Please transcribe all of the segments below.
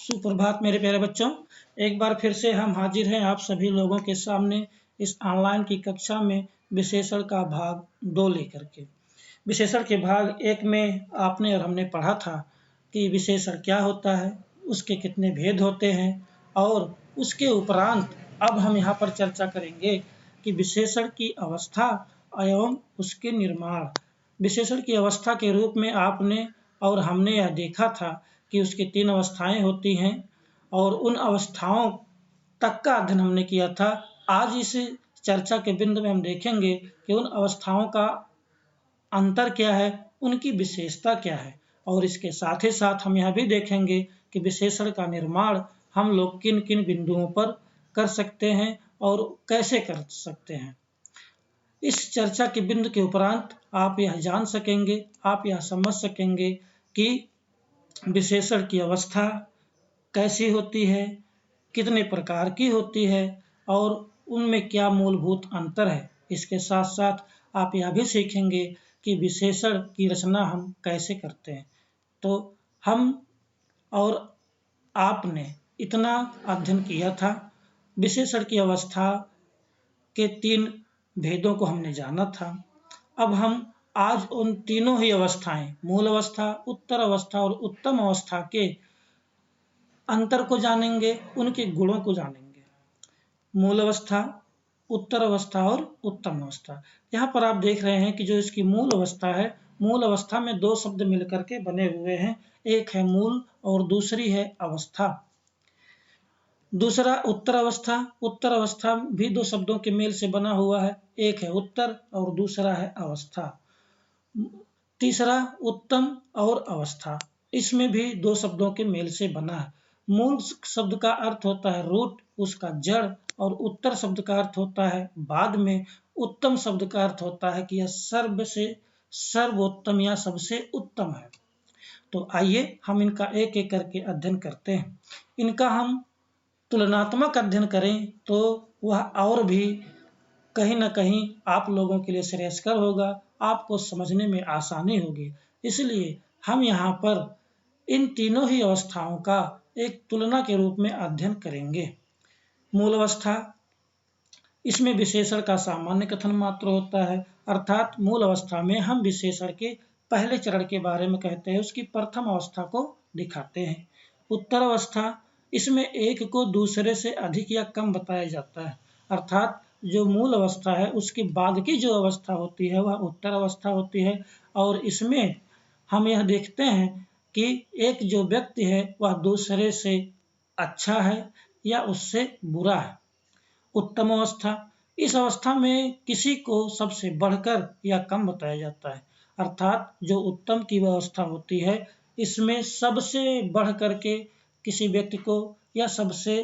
सुप्रभात मेरे प्यारे बच्चों। एक बार फिर से हम हाजिर हैं आप सभी लोगों के सामने इस ऑनलाइन की कक्षा में विशेषण का भाग 2 लेकर के। विशेषण के भाग 1 में आपने और हमने पढ़ा था कि विशेषण क्या होता है, उसके कितने भेद होते हैं, और उसके उपरांत अब हम यहाँ पर चर्चा करेंगे कि विशेषण की अवस्था एवं उसके निर्माण। विशेषण की अवस्था के रूप में आपने और हमने यह देखा था कि उसकी 3 अवस्थाएं होती हैं और उन अवस्थाओं तक का अध्ययन हमने किया था। आज इस चर्चा के बिंदु में हम देखेंगे कि उन अवस्थाओं का अंतर क्या है, उनकी विशेषता क्या है, और इसके साथ ही साथ हम यह भी देखेंगे कि विशेषण का निर्माण हम लोग किन किन बिंदुओं पर कर सकते हैं और कैसे कर सकते हैं। इस चर्चा के बिंदु के उपरांत आप यह जान सकेंगे, आप यह समझ सकेंगे कि विशेषण की अवस्था कैसी होती है, कितने प्रकार की होती है और उनमें क्या मूलभूत अंतर है। इसके साथ साथ आप यह भी सीखेंगे कि विशेषण की रचना हम कैसे करते हैं। तो हम और आपने इतना अध्ययन किया था, विशेषण की अवस्था के 3 भेदों को हमने जाना था। अब हम आज उन तीनों ही अवस्थाएं, मूल अवस्था, उत्तर अवस्था और उत्तम अवस्था के अंतर को जानेंगे, उनके गुणों को जानेंगे। मूल अवस्था, उत्तर अवस्था और उत्तम अवस्था। यहाँ पर आप देख रहे हैं कि जो इसकी मूल अवस्था है, मूल अवस्था में 2 शब्द मिलकर के बने हुए हैं, एक है मूल और दूसरी है अवस्था। दूसरा उत्तर अवस्था, उत्तर अवस्था भी 2 शब्दों के मेल से बना हुआ है, एक है उत्तर और दूसरा है अवस्था। तीसरा उत्तम और अवस्था, इसमें भी 2 शब्दों के मेल से बना है। मूल शब्द का अर्थ होता है रूट, उसका जड़, और उत्तर शब्द का अर्थ होता है बाद में। उत्तम शब्द का अर्थ होता है कि यह सर्व से सर्वोत्तम या सबसे उत्तम है। तो आइए हम इनका एक एक करके अध्ययन करते हैं। इनका हम तुलनात्मक अध्ययन करें तो वह और भी कहीं न कहीं आप लोगों के लिए श्रेयस्कर होगा, आपको समझने में आसानी होगी। इसलिए हम यहाँ पर इन तीनों ही अवस्थाओं का एक तुलना के रूप में अध्ययन करेंगे। मूल अवस्था, इसमें विशेषण का सामान्य कथन मात्र होता है, अर्थात मूल अवस्था में हम विशेषण के पहले चरण के बारे में कहते हैं, उसकी प्रथम अवस्था को दिखाते हैं। उत्तर अवस्था, इसमें एक को दूसरे से अधिक या कम बताया जाता है, अर्थात जो मूल अवस्था है उसके बाद की जो अवस्था होती है वह उत्तर अवस्था होती है। और इसमें हम यह देखते हैं कि एक जो व्यक्ति है वह दूसरे से अच्छा है या उससे बुरा है। उत्तम अवस्था, इस अवस्था में किसी को सबसे बढ़कर या कम बताया जाता है, अर्थात जो उत्तम की व्यवस्था होती है इसमें सबसे बढ़ करके किसी व्यक्ति को या सबसे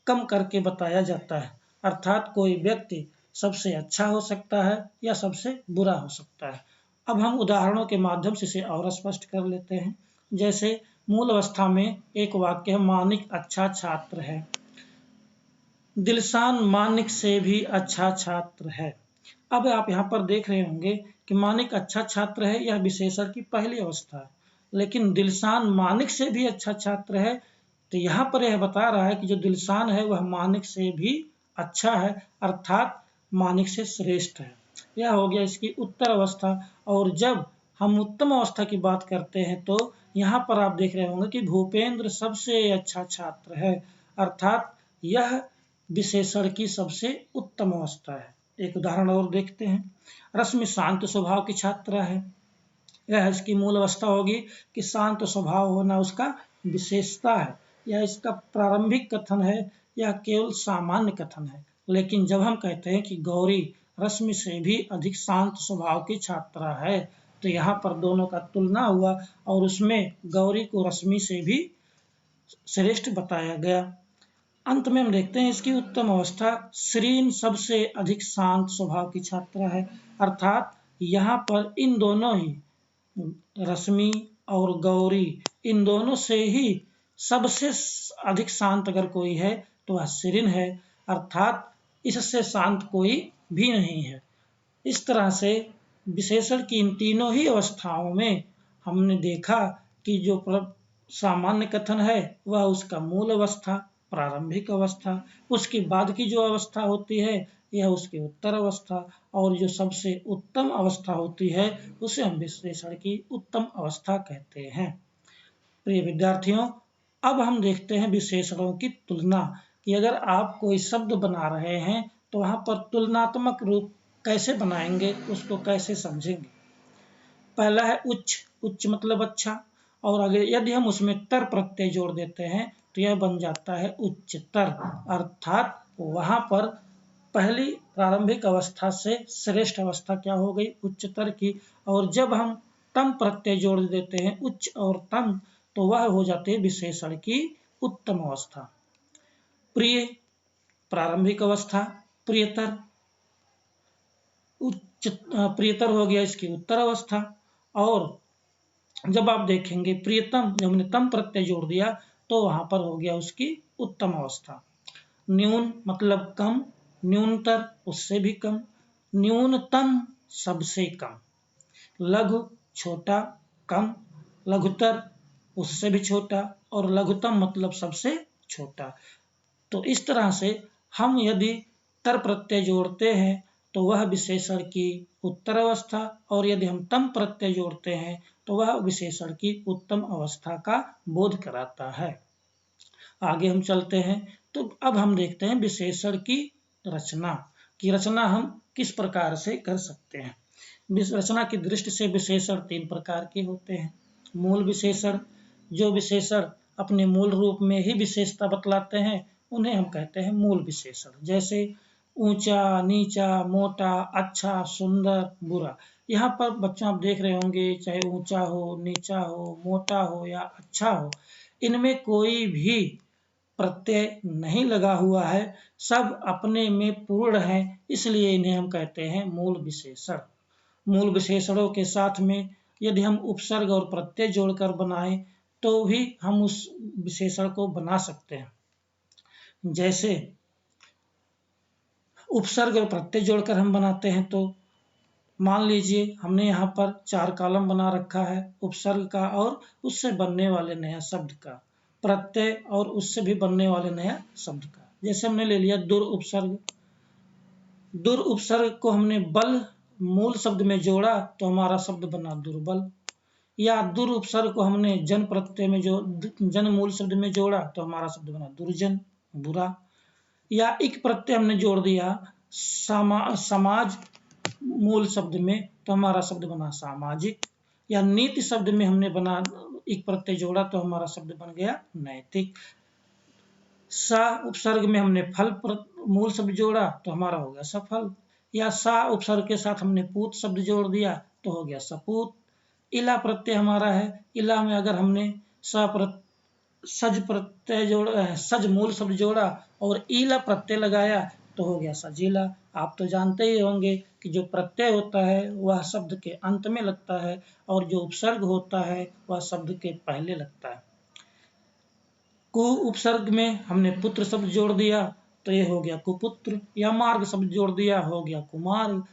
कम करके बताया जाता है, अर्थात कोई व्यक्ति सबसे अच्छा हो सकता है या सबसे बुरा हो सकता है। अब हम उदाहरणों के माध्यम से इसे और स्पष्ट कर लेते हैं। जैसे मूल अवस्था में एक वाक्य है, मानिक अच्छा छात्र है। दिलशान मानिक से भी अच्छा छात्र है। अब आप यहाँ पर देख रहे होंगे कि मानिक अच्छा छात्र है, यह विशेषण की पहली अवस्था है, लेकिन दिलशान मानिक से भी अच्छा छात्र है, तो यहाँ पर यह बता रहा है कि जो दिलशान है वह मानिक से भी अच्छा है, अर्थात मानिक से श्रेष्ठ है। यह हो गया इसकी उत्तर अवस्था। और जब हम उत्तम अवस्था की बात करते हैं तो यहाँ पर आप देख रहे होंगे कि भूपेंद्र सबसे अच्छा छात्र है, अर्थात यह विशेषण की सबसे उत्तम अवस्था है। एक उदाहरण और देखते हैं। रश्मि शांत स्वभाव की छात्रा है, यह इसकी मूल अवस्था होगी कि शांत स्वभाव होना उसका विशेषता है, यह इसका प्रारंभिक कथन है, यह केवल सामान्य कथन है। लेकिन जब हम कहते हैं कि गौरी रश्मि से भी अधिक शांत स्वभाव की छात्रा है, तो यहाँ पर दोनों का तुलना हुआ और उसमें गौरी को रश्मि से भी श्रेष्ठ बताया गया। अंत में हम देखते हैं इसकी उत्तम अवस्था, श्रीन सबसे अधिक शांत स्वभाव की छात्रा है, अर्थात यहाँ पर इन दोनों ही रश्मि और गौरी, इन दोनों से ही सबसे अधिक शांत अगर कोई है तो वह श्रीन है, अर्थात इससे शांत कोई भी नहीं है। इस तरह से विशेषण की इन तीनों ही अवस्थाओं में हमने देखा कि जो सामान्य कथन है वह उसका मूल अवस्था, प्रारंभिक अवस्था, उसके बाद की जो अवस्था होती है यह उसकी उत्तर अवस्था, और जो सबसे उत्तम अवस्था होती है उसे हम विश्लेषण की उत्तम अवस्था कहते हैं। प्रिय विद्यार्थियों, अब हम देखते हैं विशेषणों की तुलना, कि अगर आप कोई शब्द बना रहे हैं तो वहां पर तुलनात्मक रूप कैसे बनाएंगे, उसको कैसे समझेंगे। पहला है उच्च, उच्च मतलब अच्छा, और अगर यदि हम उसमें तर प्रत्यय जोड़ देते हैं तो यह बन जाता है उच्चतर, अर्थात वहां पर पहली प्रारंभिक अवस्था से श्रेष्ठ अवस्था क्या हो गई, उच्चतर की। और जब हम तम प्रत्यय जोड़ देते हैं उच्च और तम, तो वह हो जाते हैं विशेषण की उत्तम अवस्था। प्रिय प्रारंभिक अवस्था, प्रियतर, उच्च प्रियतर हो गया इसकी उत्तर अवस्था। और जब आप देखेंगे प्रियतम, जब हमने तम प्रत्यय जोड़ दिया तो वहां पर हो गया उसकी उत्तम अवस्था। न्यून मतलब कम, न्यूनतर उससे भी कम, न्यूनतम सबसे कम, लघु छोटा, कम, लघुतर उससे भी छोटा, और लघुतम मतलब सबसे छोटा। तो इस तरह से हम यदि तर प्रत्यय जोड़ते हैं तो वह विशेषण की उत्तर अवस्था, और यदि हम तम प्रत्यय जोड़ते हैं तो वह विशेषण की उत्तम अवस्था का बोध कराता है। आगे हम चलते हैं, तो अब हम देखते हैं विशेषण की रचना, की रचना हम किस प्रकार से कर सकते हैं। रचना की दृष्टि से विशेषण तीन प्रकार के होते हैं। मूल विशेषण, जो विशेषण अपने मूल रूप में ही विशेषता बतलाते हैं उन्हें हम कहते हैं मूल विशेषण। जैसे ऊंचा, नीचा, मोटा, अच्छा, सुंदर, बुरा। यहाँ पर बच्चों आप देख रहे होंगे, चाहे ऊंचा हो, नीचा हो, मोटा हो या अच्छा हो, इनमें कोई भी प्रत्यय नहीं लगा हुआ है, सब अपने में पूर्ण है, इसलिए इन्हें हम कहते हैं मूल विशेषण। मूल विशेषणों के साथ में यदि हम उपसर्ग और प्रत्यय जोड़कर बनाएं तो भी हम उस विशेषण को बना सकते हैं। जैसे उपसर्ग और प्रत्यय जोड़कर हम बनाते हैं, तो मान लीजिए हमने यहाँ पर 4 कॉलम बना रखा है, उपसर्ग का और उससे बनने वाले नया शब्द का, प्रत्यय और उससे भी बनने वाले नया शब्द का। जैसे हमने ले लिया दुर उपसर्ग, दुर उपसर्ग को हमने बल मूल शब्द में जोड़ा तो हमारा शब्द बना दुर्बल, या दुर उपसर्ग को हमने जन प्रत्यय में जो जन मूल शब्द में जोड़ा तो हमारा शब्द बना दुर्जन, बुरा, या इक प्रत्यय हमने जोड़ दिया समाज मूल शब्द में तो हमारा शब्द बना सामाजिक, या नीति शब्द में हमने बना एक प्रत्यय जोड़ा तो हमारा शब्द बन गया नैतिक। सा उपसर्ग में हमने फल मूल शब्द जोड़ा तो हमारा हो गया सफल, या सा उपसर्ग के साथ हमने पूत शब्द जोड़ दिया तो हो गया सपूत। इला प्रत्यय हमारा है, इला में अगर हमने सज प्रत्यय जोड़ा, सज मूल शब्द जोड़ा और ईला प्रत्यय लगाया तो हो गया सजीला। आप तो जानते ही होंगे कि जो प्रत्यय होता है वह शब्द के अंत में लगता है और जो उपसर्ग होता है वह शब्द के पहले लगता है। कु उपसर्ग में हमने पुत्र शब्द जोड़ दिया तो ये हो गया कुपुत्र, या मार्ग शब्द जोड़ दिया हो गया कुमार्ग।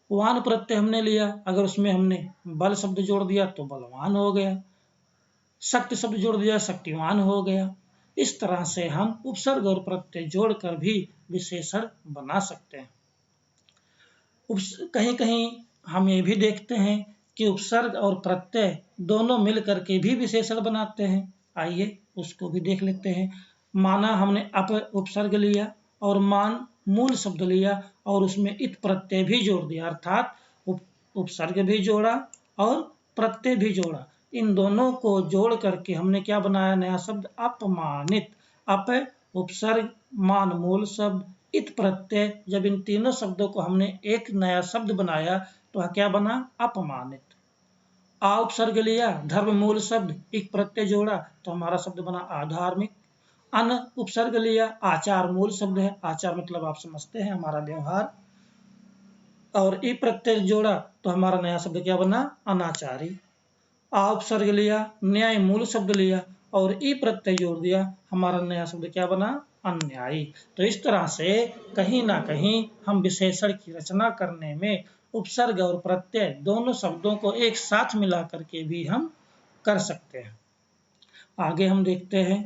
वान प्रत्यय हमने लिया, अगर उसमें हमने बल शब्द जोड़ दिया तो बलवान हो गया, शक्ति शब्द जोड़ दिया शक्तिवान हो गया। इस तरह से हम उपसर्ग और प्रत्यय जोड़कर भी विशेषण बना सकते हैं। कहीं कहीं हम ये भी देखते हैं कि उपसर्ग और प्रत्यय दोनों मिलकर के भी विशेषण बनाते हैं। आइए उसको भी देख लेते हैं। माना हमने अप उपसर्ग लिया और मान मूल शब्द लिया और उसमें इत प्रत्यय भी जोड़ दिया, अर्थात उपसर्ग भी जोड़ा और प्रत्यय भी जोड़ा। इन दोनों को जोड़ करके हमने क्या बनाया, नया शब्द अपमानित। अप उपसर्ग, मान मूल शब्द, इत प्रत्यय, जब इन तीनों शब्दों को हमने एक नया शब्द बनाया तो वह क्या बना, अपमानित। आ उपसर्ग लिया, धर्म मूल शब्द, एक प्रत्यय जोड़ा तो हमारा शब्द बना आधार्मिक। अन उपसर्ग लिया, आचार मूल शब्द है, आचार मतलब आप समझते हैं हमारा व्यवहार, और ई प्रत्यय जोड़ा तो हमारा नया शब्द क्या बना, अनाचारी। आ उपसर्ग लिया, न्याय मूल शब्द लिया और ई प्रत्यय जोड़ दिया, हमारा नया शब्द क्या बना, अन्यायी। तो इस तरह से कहीं ना कहीं हम विशेषण की रचना करने में उपसर्ग और प्रत्यय दोनों शब्दों को एक साथ मिला करके भी हम कर सकते हैं। आगे हम देखते हैं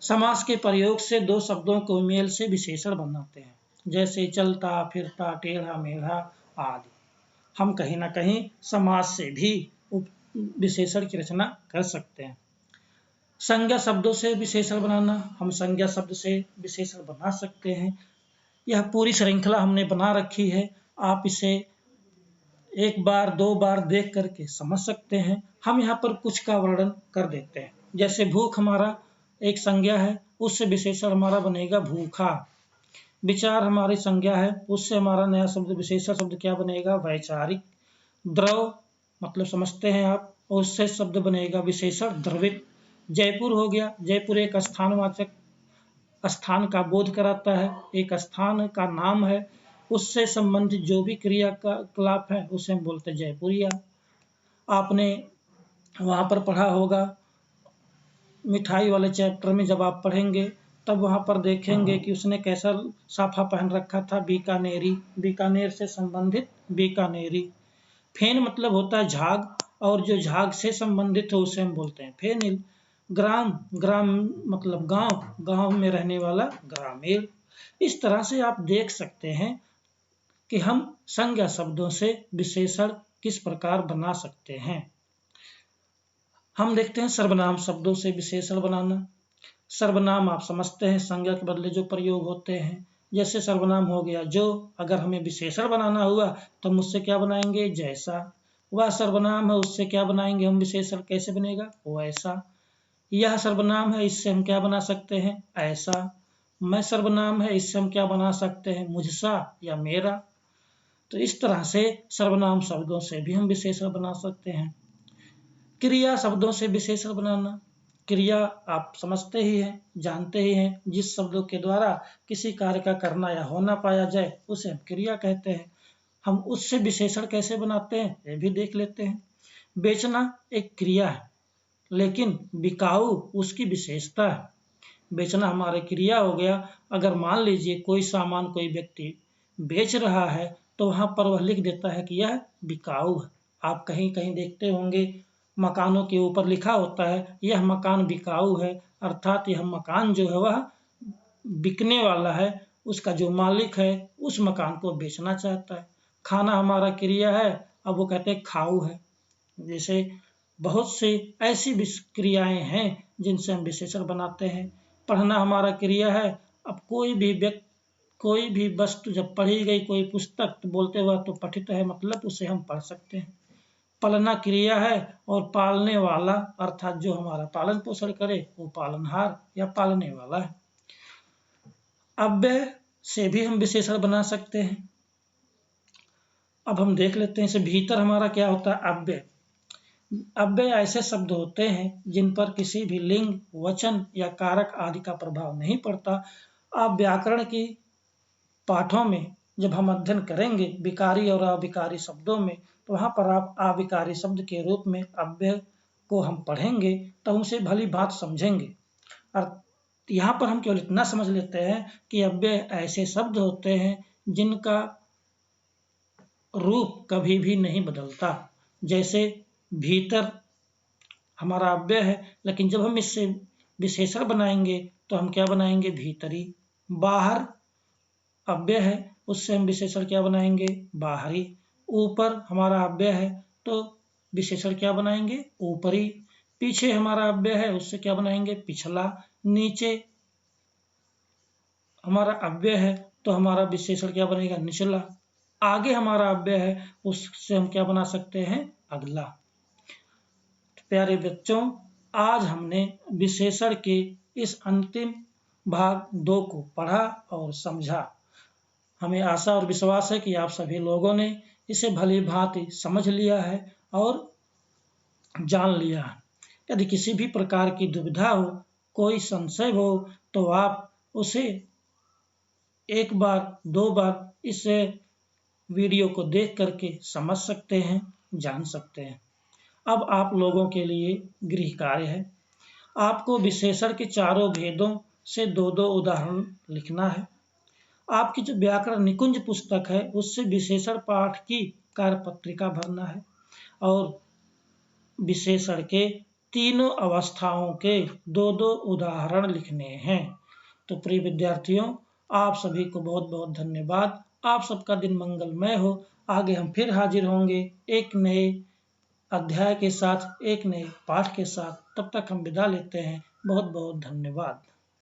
समास के प्रयोग से दो शब्दों को मेल से विशेषण बनाते हैं, जैसे चलता फिरता टेढ़ा मेढ़ा आदि। हम कहीं ना कहीं समास से भी विशेषण की रचना कर सकते हैं। संज्ञा शब्दों से विशेषण बनाना, हम संज्ञा शब्द से विशेषण बना सकते हैं। यह पूरी श्रृंखला हमने बना रखी है, आप इसे एक बार दो बार देख करके समझ सकते हैं। हम यहाँ पर कुछ का वर्णन कर देते हैं, जैसे भूख हमारा एक संज्ञा है, उससे विशेषण हमारा बनेगा भूखा। विचार हमारी संज्ञा है, उससे हमारा नया शब्द विशेषण शब्द क्या बनेगा, वैचारिक। द्रव मतलब समझते हैं आप, और उससे शब्द बनेगा विशेषण द्रवित। जयपुर हो गया, जयपुर एक स्थानवाचक, स्थान का बोध कराता है, एक स्थान का नाम है, उससे संबंधित जो भी क्रियाकलाप है उसे हम बोलते हैं जयपुरिया। आपने वहाँ पर पढ़ा होगा, मिठाई वाले चैप्टर में जब आप पढ़ेंगे तब वहाँ पर देखेंगे कि उसने कैसा साफा पहन रखा था, बीकानेरी, बीकानेर से संबंधित बीकानेरी। फेन मतलब होता है झाग, और जो झाग से संबंधित हो उसे हम बोलते हैं फेनिल। ग्राम, ग्राम मतलब गांव, गांव में रहने वाला ग्रामीण। इस तरह से आप देख सकते हैं कि हम संज्ञा शब्दों से विशेषण किस प्रकार बना सकते हैं। हम देखते हैं सर्वनाम शब्दों से विशेषण बनाना। सर्वनाम आप समझते हैं संज्ञा के बदले जो प्रयोग होते हैं, जैसे सर्वनाम हो गया जो, अगर हमें विशेषण बनाना हुआ तो हम उससे क्या बनाएंगे, जैसा। वह सर्वनाम है, उससे क्या बनाएंगे हम विशेषण, कैसे बनेगा, वैसा। यह सर्वनाम है, इससे हम क्या बना सकते हैं, ऐसा। मैं सर्वनाम है, इससे हम क्या बना सकते हैं, मुझसा या मेरा। तो इस तरह से सर्वनाम शब्दों से भी हम विशेषण बना सकते हैं। क्रिया शब्दों से विशेषण बनाना। क्रिया आप समझते ही हैं, जानते ही हैं, जिस शब्दों के द्वारा किसी कार्य का करना या होना पाया जाए उसे हम क्रिया कहते हैं। हम उससे विशेषण कैसे बनाते हैं ये भी देख लेते हैं। बेचना एक क्रिया है, लेकिन बिकाऊ उसकी विशेषता है। बेचना हमारी क्रिया हो गया। अगर मान लीजिए कोई सामान कोई व्यक्ति बेच रहा है तो वहां पर वह लिख देता है कि यह बिकाऊ है। आप कहीं कहीं देखते होंगे मकानों के ऊपर लिखा होता है यह मकान बिकाऊ है, अर्थात यह मकान जो है वह बिकने वाला है, उसका जो मालिक है उस मकान को बेचना चाहता है। खाना हमारा क्रिया है, अब वो कहते हैं खाऊ है। जैसे बहुत सी ऐसी क्रियाएं हैं जिनसे हम विशेषण बनाते हैं। पढ़ना हमारा क्रिया है। अब कोई भी वस्तु जब पढ़ी गई, कोई पुस्तक, तो बोलते हुआ तो पठित है, मतलब उसे हम पढ़ सकते हैं। पालना क्रिया है, और पालने वाला अर्थात जो हमारा पालन पोषण करे वो पालनहार या पालने वाला है। अव्यय से भी हम विशेषण बना सकते हैं। अब हम देख लेते हैं इसे भीतर हमारा क्या होता है, अव्यय। अव्यय ऐसे शब्द होते हैं जिन पर किसी भी लिंग, वचन या कारक आदि का प्रभाव नहीं पड़ता। आप व्याकरण की पाठों में जब हम अध्ययन करेंगे विकारी और अविकारी शब्दों में, तो वहां पर आप अविकारी शब्द के रूप में अव्यय को हम पढ़ेंगे तो उसे भली बात समझेंगे। और यहाँ पर हम केवल इतना समझ लेते हैं कि अव्यय ऐसे शब्द होते हैं जिनका रूप कभी भी नहीं बदलता। जैसे भीतर हमारा अव्यय है, लेकिन जब हम इससे विशेषण बनाएंगे तो हम क्या बनाएंगे, भीतरी। बाहर अव्यय है, उससे हम विशेषण क्या बनाएंगे, बाहरी। ऊपर हमारा अव्यय है तो विशेषण क्या बनाएंगे, ऊपरी। पीछे हमारा अव्यय है, उससे क्या बनाएंगे, पिछला। नीचे हमारा अव्यय है तो हमारा विशेषण क्या बनेगा, निचला। आगे हमारा अव्यय है, उससे हम क्या बना सकते हैं, अगला। प्यारे बच्चों, आज हमने विशेषण के इस अंतिम भाग 2 को पढ़ा और समझा। हमें आशा और विश्वास है कि आप सभी लोगों ने इसे भली भांति समझ लिया है और जान लिया है। यदि किसी भी प्रकार की दुविधा हो, कोई संशय हो, तो आप उसे एक बार दो बार इस वीडियो को देख करके समझ सकते हैं, जान सकते हैं। अब आप लोगों के लिए गृह कार्य है। आपको विशेषण के चारों भेदों से दो दो उदाहरण लिखना है। आपकी जो व्याकरण निकुंज पुस्तक है उससे विशेषण पाठ की कार्यपत्रिका भरना है और विशेषण के तीनों अवस्थाओं के दो दो उदाहरण लिखने हैं। तो प्रिय विद्यार्थियों, आप सभी को बहुत बहुत धन्यवाद। आप सबका दिन मंगलमय हो। आगे हम फिर हाजिर होंगे एक नए अध्याय के साथ, एक नए पाठ के साथ। तब तक हम विदा लेते हैं। बहुत बहुत धन्यवाद।